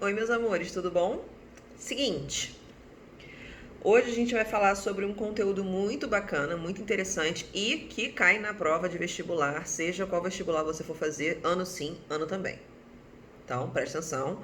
Oi, meus amores, tudo bom? Seguinte, hoje a gente vai falar sobre um conteúdo muito bacana, muito interessante e que cai na prova de vestibular, seja qual vestibular você for fazer, ano sim, ano também. Então, presta atenção,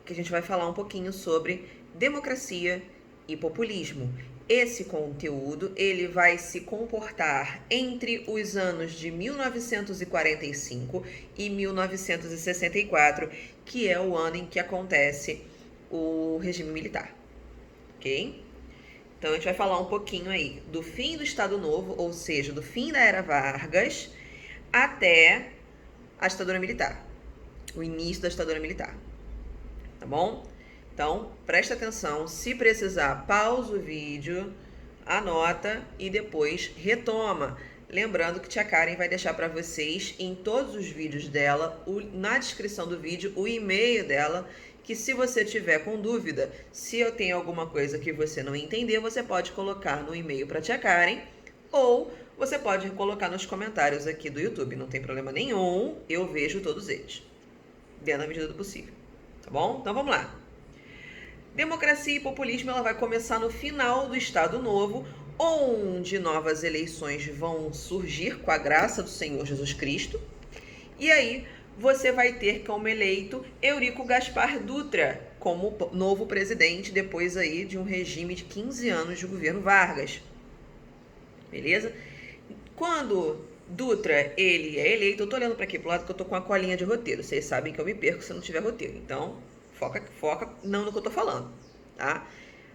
que a gente vai falar um pouquinho sobre democracia e populismo. Esse conteúdo, ele vai se comportar entre os anos de 1945 e 1964, que é o ano em que acontece o regime militar, ok? Então a gente vai falar um pouquinho aí do fim do Estado Novo, ou seja, do fim da Era Vargas até a ditadura militar, o início da ditadura militar, tá bom? Então, presta atenção, se precisar, pausa o vídeo, anota e depois retoma. Lembrando que Tia Karen vai deixar para vocês em todos os vídeos dela, na descrição do vídeo, o e-mail dela, que se você tiver com dúvida, se eu tenho alguma coisa que você não entender, você pode colocar no e-mail para Tia Karen ou você pode colocar nos comentários aqui do YouTube, não tem problema nenhum, eu vejo todos eles, dentro da medida do possível, tá bom? Então vamos lá. Democracia e populismo, ela vai começar no final do Estado Novo, onde novas eleições vão surgir com a graça do Senhor Jesus Cristo. E aí você vai ter como eleito Eurico Gaspar Dutra como novo presidente, depois aí de um regime de 15 anos de governo Vargas. Beleza? Quando Dutra, ele é eleito, eu tô olhando para aqui pro lado que eu tô com a colinha de roteiro. Vocês sabem que eu me perco se não tiver roteiro. Então, foca não no que eu tô falando, tá?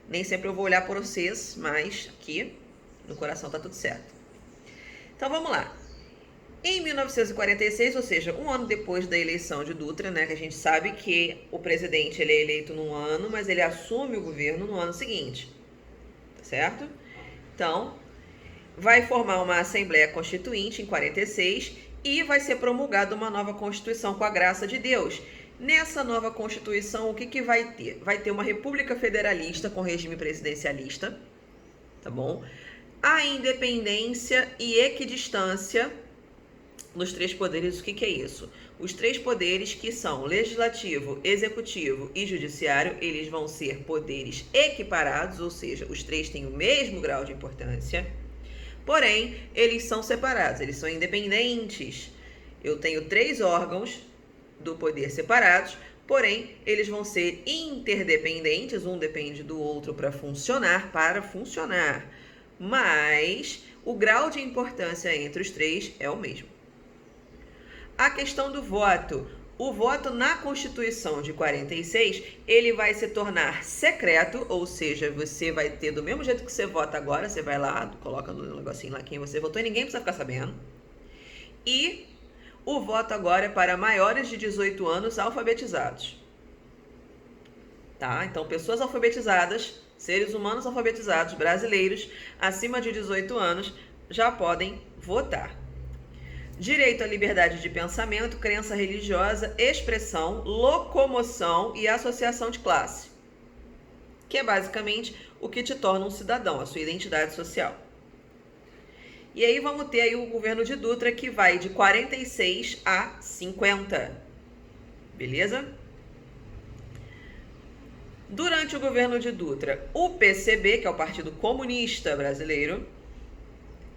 Nem sempre eu vou olhar por vocês, mas aqui no coração tá tudo certo. Então vamos lá. Em 1946, ou seja, um ano depois da eleição de Dutra, né, que a gente sabe que o presidente ele é eleito num ano, mas ele assume o governo no ano seguinte, tá certo? Então, vai formar uma Assembleia Constituinte em 46 e vai ser promulgada uma nova Constituição com a graça de Deus. Nessa nova Constituição, o que vai ter? Vai ter uma República Federalista com regime presidencialista, tá bom? A independência e equidistância nos três poderes. O que é isso? Os três poderes que são legislativo, executivo e judiciário, eles vão ser poderes equiparados, ou seja, os três têm o mesmo grau de importância. Porém, eles são separados, eles são independentes. Eu tenho três órgãos do poder separados, porém, eles vão ser interdependentes, um depende do outro para funcionar, mas o grau de importância entre os três é o mesmo. A questão do voto. O voto na Constituição de 46, ele vai se tornar secreto, ou seja, você vai ter do mesmo jeito que você vota agora, você vai lá, coloca no negocinho lá quem você votou e ninguém precisa ficar sabendo. E o voto agora é para maiores de 18 anos alfabetizados. Tá? Então, pessoas alfabetizadas, seres humanos alfabetizados, brasileiros, acima de 18 anos, já podem votar. Direito à liberdade de pensamento, crença religiosa, expressão, locomoção e associação de classe, que é basicamente o que te torna um cidadão, a sua identidade social. E aí vamos ter aí o governo de Dutra, que vai de 46 a 50. Beleza? Durante o governo de Dutra, o PCB, que é o Partido Comunista Brasileiro,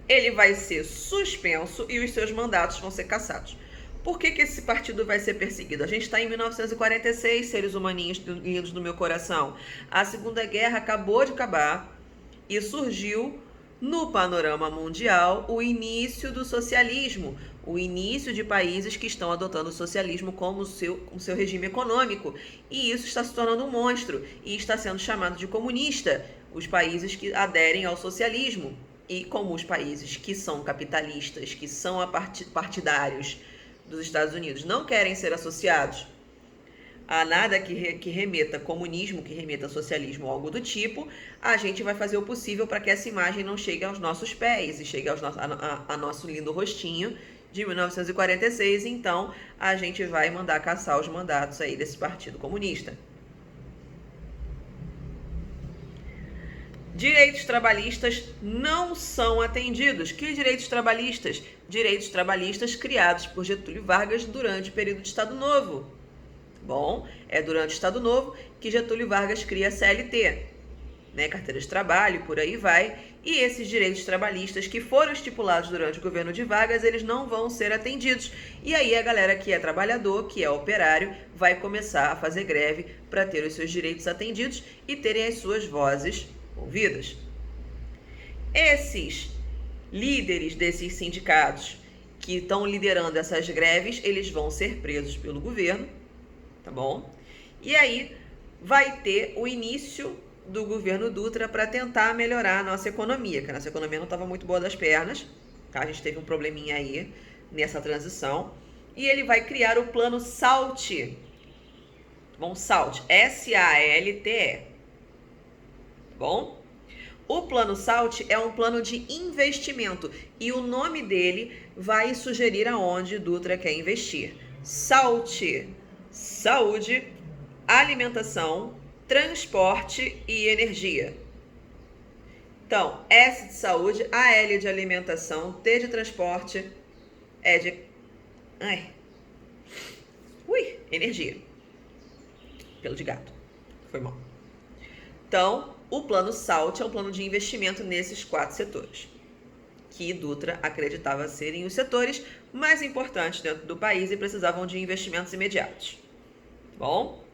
ele vai ser suspenso e os seus mandatos vão ser cassados. Por que esse partido vai ser perseguido? A gente está em 1946, seres humaninhos lindos do meu coração. A Segunda Guerra acabou de acabar e surgiu no panorama mundial o início do socialismo, o início de países que estão adotando o socialismo como o seu regime econômico. E isso está se tornando um monstro e está sendo chamado de comunista, os países que aderem ao socialismo. E como os países que são capitalistas, que são partidários dos Estados Unidos, não querem ser associados a nada que remeta comunismo, que remeta socialismo ou algo do tipo, a gente vai fazer o possível para que essa imagem não chegue aos nossos pés e chegue a nosso lindo rostinho de 1946. Então, a gente vai mandar caçar os mandatos aí desse Partido Comunista. Direitos trabalhistas não são atendidos. Que direitos trabalhistas? Direitos trabalhistas criados por Getúlio Vargas durante o período de Estado Novo. Bom, é durante o Estado Novo que Getúlio Vargas cria a CLT, né, carteira de trabalho, por aí vai, e esses direitos trabalhistas que foram estipulados durante o governo de Vargas, eles não vão ser atendidos. E aí a galera que é trabalhador, que é operário, vai começar a fazer greve para ter os seus direitos atendidos e terem as suas vozes ouvidas. Esses líderes desses sindicatos que estão liderando essas greves, eles vão ser presos pelo governo, tá bom? E aí vai ter o início do governo Dutra para tentar melhorar a nossa economia, que a nossa economia não estava muito boa das pernas, tá? A gente teve um probleminha aí nessa transição, e ele vai criar o plano SALT, bom, SALT, S-A-L-T-E, bom? O plano SALT é um plano de investimento e o nome dele vai sugerir aonde Dutra quer investir. SALT, saúde, alimentação, transporte e energia. Então, S de saúde, A L de alimentação, T de transporte, E de... energia. Pelo de gato. Foi mal. Então, o plano SALT é um plano de investimento nesses 4 setores, que Dutra acreditava serem os setores mais importantes dentro do país e precisavam de investimentos imediatos. Bom?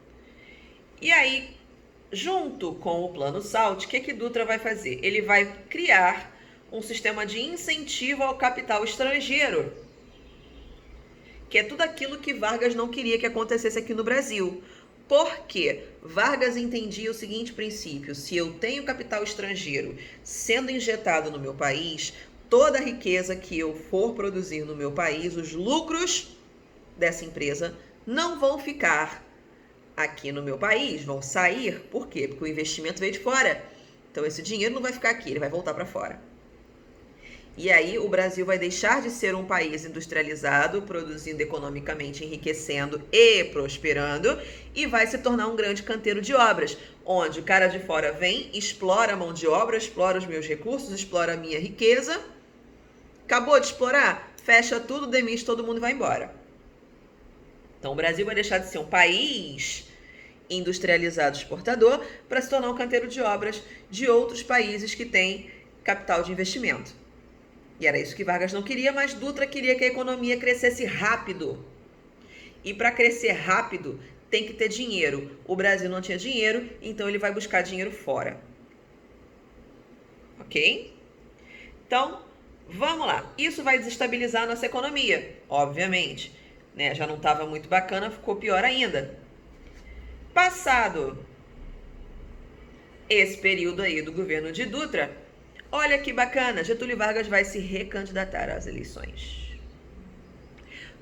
E aí, junto com o plano SALT, o que Dutra vai fazer? Ele vai criar um sistema de incentivo ao capital estrangeiro, que é tudo aquilo que Vargas não queria que acontecesse aqui no Brasil. Porque Vargas entendia o seguinte princípio: se eu tenho capital estrangeiro sendo injetado no meu país, toda a riqueza que eu for produzir no meu país, os lucros dessa empresa não vão ficar aqui no meu país, vão sair. Por quê? Porque o investimento veio de fora. Então esse dinheiro não vai ficar aqui, ele vai voltar para fora. E aí o Brasil vai deixar de ser um país industrializado, produzindo economicamente, enriquecendo e prosperando, e vai se tornar um grande canteiro de obras, onde o cara de fora vem, explora a mão de obra, explora os meus recursos, explora a minha riqueza. Acabou de explorar? Fecha tudo, demite todo mundo e vai embora. Então o Brasil vai deixar de ser um país industrializado exportador para se tornar um canteiro de obras de outros países que têm capital de investimento. E era isso que Vargas não queria, mas Dutra queria que a economia crescesse rápido. E para crescer rápido, tem que ter dinheiro. O Brasil não tinha dinheiro, então ele vai buscar dinheiro fora. Ok? Então, vamos lá. Isso vai desestabilizar a nossa economia, obviamente. Né? Já não estava muito bacana, ficou pior ainda. Passado esse período aí do governo de Dutra, olha que bacana, Getúlio Vargas vai se recandidatar às eleições.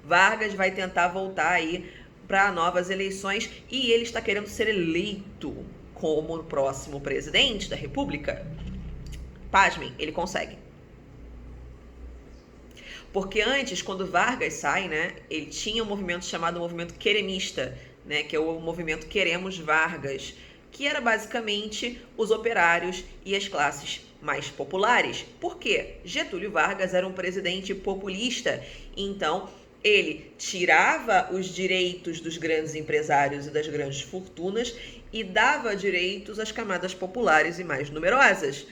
Vargas vai tentar voltar aí para novas eleições e ele está querendo ser eleito como o próximo presidente da República. Pasmem, ele consegue. Porque antes, quando Vargas sai, né, ele tinha um movimento chamado movimento queremista, né, que é o movimento Queremos Vargas, que era basicamente os operários e as classes mais populares. Por quê? Getúlio Vargas era um presidente populista, então ele tirava os direitos dos grandes empresários e das grandes fortunas e dava direitos às camadas populares e mais numerosas.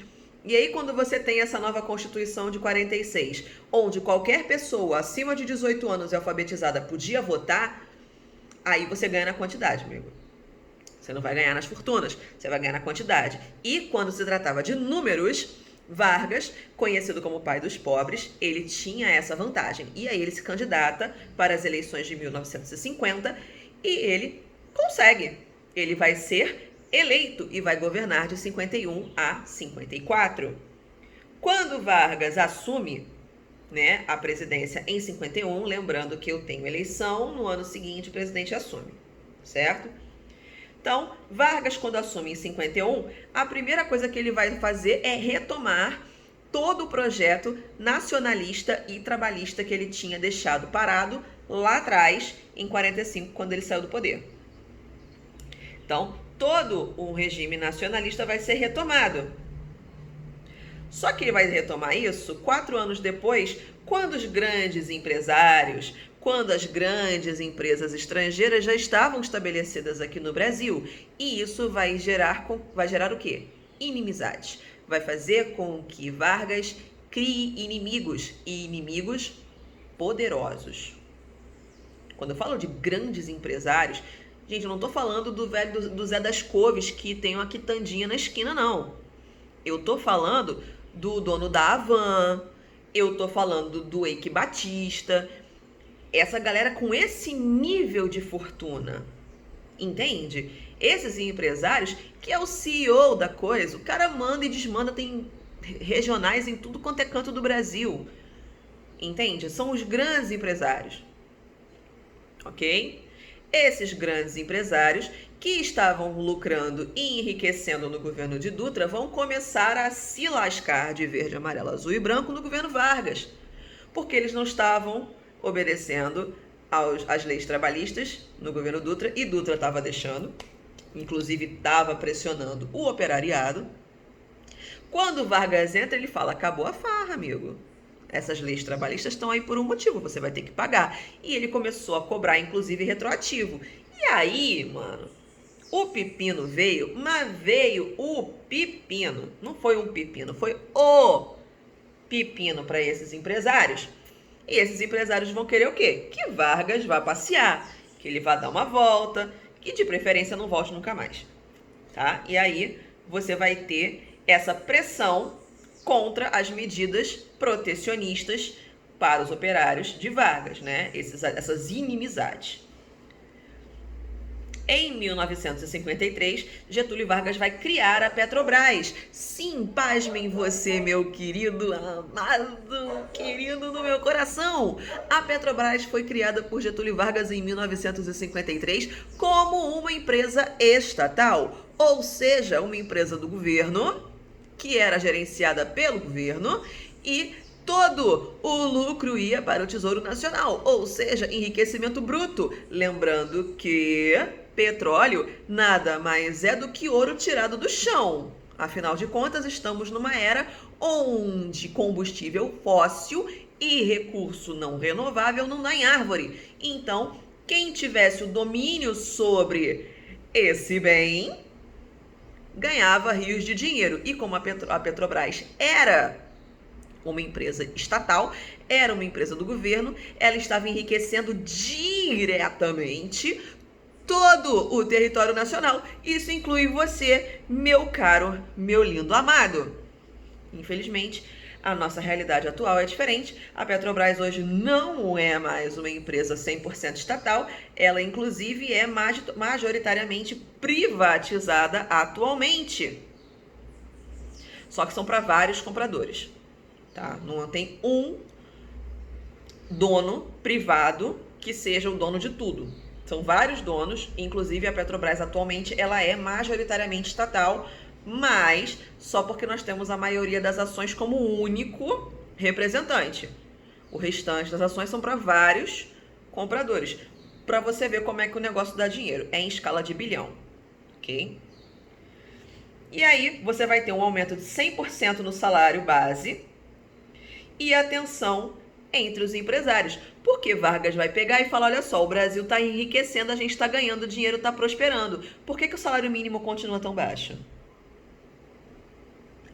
E aí, quando você tem essa nova Constituição de 46, onde qualquer pessoa acima de 18 anos e alfabetizada podia votar, aí você ganha na quantidade, amigo. Você não vai ganhar nas fortunas, você vai ganhar na quantidade. E quando se tratava de números, Vargas, conhecido como o pai dos pobres, ele tinha essa vantagem. E aí ele se candidata para as eleições de 1950 e ele consegue. Ele vai ser eleito e vai governar de 51 a 54. Quando Vargas assume, né, a presidência em 51, lembrando que eu tenho eleição, no ano seguinte o presidente assume, certo? Então, Vargas, quando assume em 51, a primeira coisa que ele vai fazer é retomar todo o projeto nacionalista e trabalhista que ele tinha deixado parado lá atrás, em 45, quando ele saiu do poder. Então, todo o regime nacionalista vai ser retomado. Só que ele vai retomar isso 4 anos depois, quando os grandes empresários, quando as grandes empresas estrangeiras já estavam estabelecidas aqui no Brasil. E isso vai gerar o quê? Inimizades. Vai fazer com que Vargas crie inimigos, e inimigos poderosos. Quando eu falo de grandes empresários, gente, eu não estou falando do velho do Zé das Couves que tem uma quitandinha na esquina, não. Eu estou falando do dono da Havan, eu estou falando do Eike Batista, essa galera com esse nível de fortuna, entende? Esses empresários, que é o CEO da coisa, o cara manda e desmanda, tem regionais em tudo quanto é canto do Brasil, entende? São os grandes empresários, ok? Esses grandes empresários que estavam lucrando e enriquecendo no governo de Dutra vão começar a se lascar de verde, amarelo, azul e branco no governo Vargas, porque eles não estavam obedecendo às leis trabalhistas no governo Dutra, e Dutra estava deixando, inclusive estava pressionando o operariado. Quando Vargas entra, ele fala: acabou a farra, amigo. Essas leis trabalhistas estão aí por um motivo, você vai ter que pagar. E ele começou a cobrar, inclusive, retroativo. E aí, mano, o pepino veio, mas veio o pepino. Não foi um pepino, foi o pepino para esses empresários. E esses empresários vão querer o quê? Que Vargas vá passear, que ele vá dar uma volta, que de preferência não volte nunca mais, tá? E aí você vai ter essa pressão contra as medidas protecionistas para os operários de Vargas, né? Essas inimizades. Em 1953, Getúlio Vargas vai criar a Petrobras. Sim, pasmem você, meu querido, amado, querido do meu coração. A Petrobras foi criada por Getúlio Vargas em 1953 como uma empresa estatal, ou seja, uma empresa do governo, que era gerenciada pelo governo, e todo o lucro ia para o Tesouro Nacional, ou seja, enriquecimento bruto. Lembrando que petróleo nada mais é do que ouro tirado do chão. Afinal de contas, estamos numa era onde combustível fóssil e recurso não renovável não dá em árvore. Então, quem tivesse o domínio sobre esse bem ganhava rios de dinheiro. E como a Petrobras era uma empresa estatal, era uma empresa do governo, ela estava enriquecendo diretamente todo o território nacional. Isso inclui você, meu caro, meu lindo amado. Infelizmente, a nossa realidade atual é diferente. A Petrobras hoje não é mais uma empresa 100% estatal. Ela, inclusive, é majoritariamente privatizada atualmente. Só que são para vários compradores, tá? Não tem um dono privado que seja o dono de tudo. São vários donos, inclusive a Petrobras atualmente ela é majoritariamente estatal, mas só porque nós temos a maioria das ações como único representante. O restante das ações são para vários compradores. Para você ver como é que o negócio dá dinheiro. É em escala de bilhão, ok? E aí você vai ter um aumento de 100% no salário base e atenção entre os empresários. Porque Vargas vai pegar e falar: olha só, o Brasil está enriquecendo, a gente está ganhando dinheiro, está prosperando. Por que o salário mínimo continua tão baixo?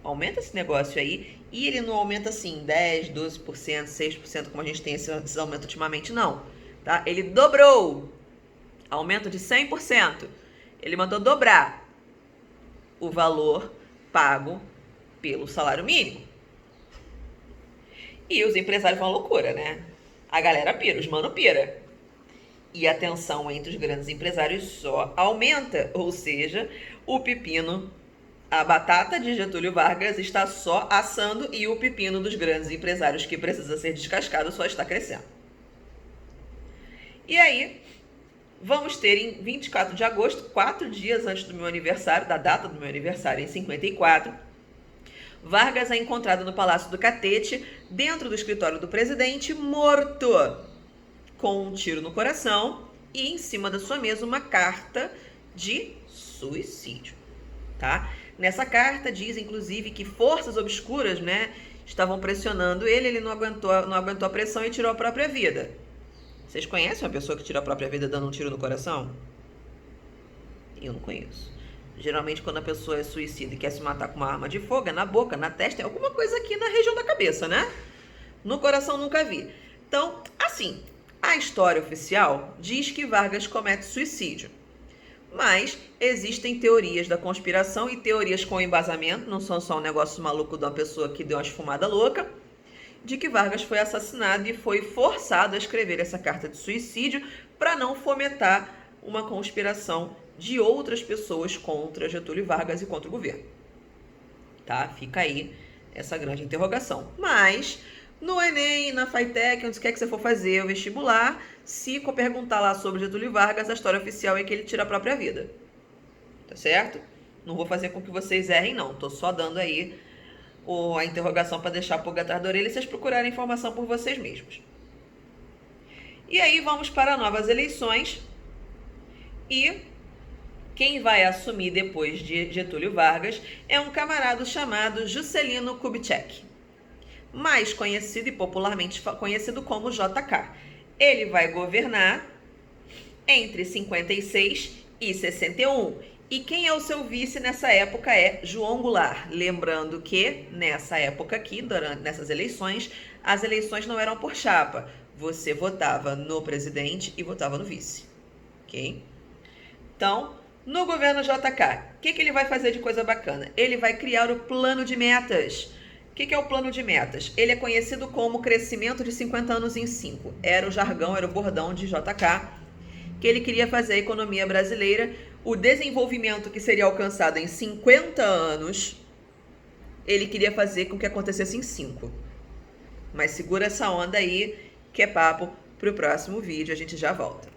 Aumenta esse negócio aí, e ele não aumenta assim 10, 12%, 6%, como a gente tem esses aumentos ultimamente, não. Tá? Ele dobrou. Aumento de 100%. Ele mandou dobrar o valor pago pelo salário mínimo. E os empresários vão à loucura, né? A galera pira, os mano pira. E a tensão entre os grandes empresários só aumenta. Ou seja, o pepino, a batata de Getúlio Vargas está só assando e o pepino dos grandes empresários que precisa ser descascado só está crescendo. E aí, vamos ter em 24 de agosto, 4 dias antes do meu aniversário, da data do meu aniversário, em 54, Vargas é encontrado no Palácio do Catete, dentro do escritório do presidente, morto, com um tiro no coração e em cima da sua mesa uma carta de suicídio, tá? Nessa carta diz, inclusive, que forças obscuras, né, estavam pressionando ele não aguentou a pressão e tirou a própria vida. Vocês conhecem uma pessoa que tira a própria vida dando um tiro no coração? Eu não conheço. Geralmente, quando a pessoa é suicida e quer se matar com uma arma de fogo, é na boca, na testa, é alguma coisa aqui na região da cabeça, né? No coração nunca vi. Então, assim, a história oficial diz que Vargas comete suicídio. Mas existem teorias da conspiração e teorias com embasamento, não são só um negócio maluco de uma pessoa que deu uma esfumada louca, de que Vargas foi assassinado e foi forçado a escrever essa carta de suicídio para não fomentar uma conspiração de outras pessoas contra Getúlio Vargas e contra o governo. Tá? Fica aí essa grande interrogação. Mas no Enem, na FATEC, onde quer que você for fazer o vestibular, se perguntar lá sobre Getúlio Vargas, a história oficial é que ele tira a própria vida. Tá certo? Não vou fazer com que vocês errem, não. Tô só dando aí a interrogação para deixar a pulga atrás da orelha e vocês procurarem informação por vocês mesmos. E aí vamos para novas eleições. E quem vai assumir depois de Getúlio Vargas é um camarada chamado Juscelino Kubitschek, mais conhecido e popularmente conhecido como JK. Ele vai governar entre 56 e 61. E quem é o seu vice nessa época é João Goulart. Lembrando que nessa época aqui, nessas eleições, as eleições não eram por chapa. Você votava no presidente e votava no vice. Ok? Então, no governo JK, o que ele vai fazer de coisa bacana? Ele vai criar o plano de metas. O que é o plano de metas? Ele é conhecido como crescimento de 50 anos em 5. Era o jargão, era o bordão de JK, que ele queria fazer a economia brasileira, o desenvolvimento que seria alcançado em 50 anos, ele queria fazer com que acontecesse em 5. Mas segura essa onda aí, que é papo pro próximo vídeo, a gente já volta.